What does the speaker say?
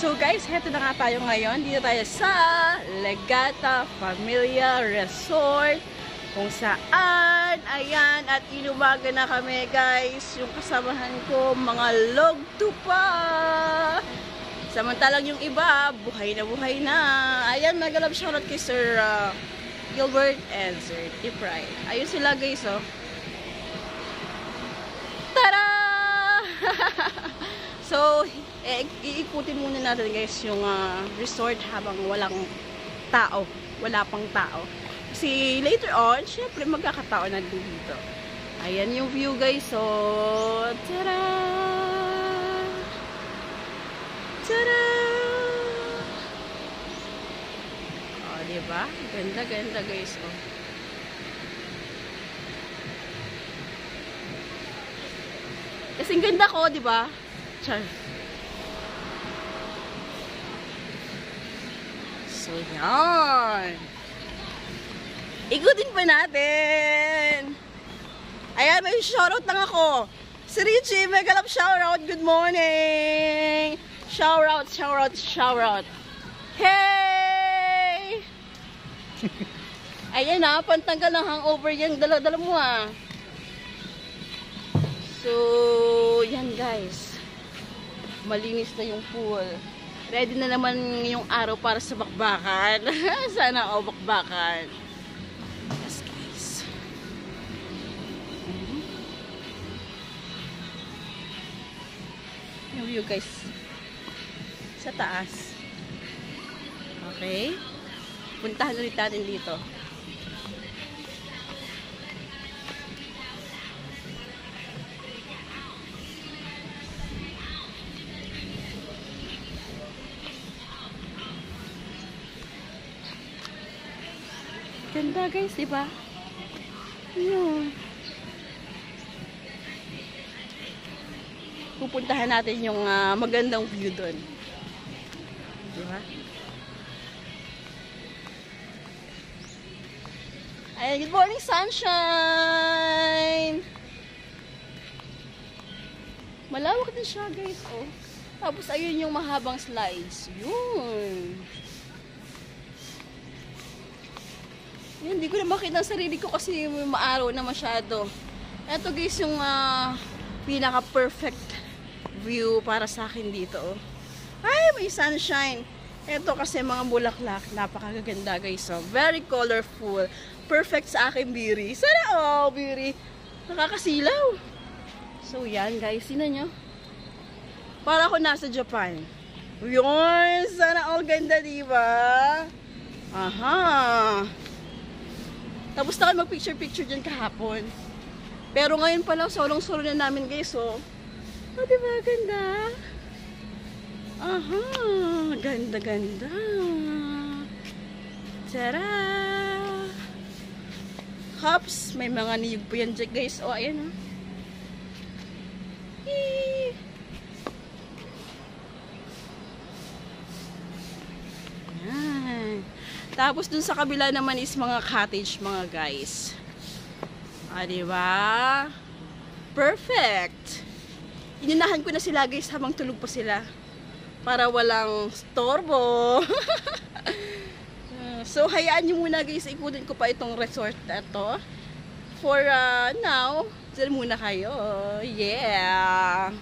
So guys, heto na nga tayo ngayon. Dito tayo sa Legata Familia Resort. Kung saan, ayan, at inumaga na kami guys. Yung kasamahan ko, mga logto pa. Samantalang yung iba, buhay na. Ayan, nagalab shoutout kay Sir Gilbert and Sir Tipray. Ayun sila guys, oh. Tara! So, iikutin muna natin guys yung resort habang walang tao. Wala pang tao. Kasi later on, syempre magkakatao na dito. Ayan yung view guys. So, tara! Tara! O, diba? Ganda guys. Oh. Kasing ganda ko, diba? Char. So, yan. Ikutin pa natin. Ayan, may shoutout lang ako. Si Richie, megalap shoutout. Good morning. Shoutout. Hey! Ayan na, pantanggal ng hangover yan. Dala-dala mo ah. So, yan guys. Malinis na yung pool. Ready na naman yung araw para sa bakbakan. Sana ako bakbakan. Yes guys. Yung view guys. Sa taas. Okay. Puntahan ulit natin dito. Ganda guys, diba? Yun. Pupuntahan natin yung magandang view doon. Diba? Ayan, good morning sunshine! Malawak din siya guys, oh. Tapos ayun yung mahabang slides. Yun. Hindi ko na makita ang sarili ko kasi maaraw na masyado. Ito guys yung pinaka-perfect view para sa akin dito. Oh. Ay, may sunshine. Ito kasi mga bulaklak. Napakaganda guys. Oh. Very colorful. Perfect sa akin, Biri. Sana oh, Biri. Nakakasilaw. So yan guys. Sino nyo? Para ako nasa Japan. Yun. Sana all ganda, diba? Aha. Tapos na kayo mag-picture dyan kahapon. Pero ngayon pa lang, solong-solo na namin guys, oh. Oh, diba? Ganda. Aha. Ganda. Tara. Hops. May mga niyog po yan dyan guys. Oh, ayan, oh. Eee. Ayan. Tapos dun sa kabila naman is mga cottage mga guys. Ah, diba? Perfect! Inunahan ko na sila guys habang tulog pa sila. Para walang storbo. So, hayaan nyo muna guys. Ikutin ko pa itong resort na to. For now, dyan muna kayo. Yeah!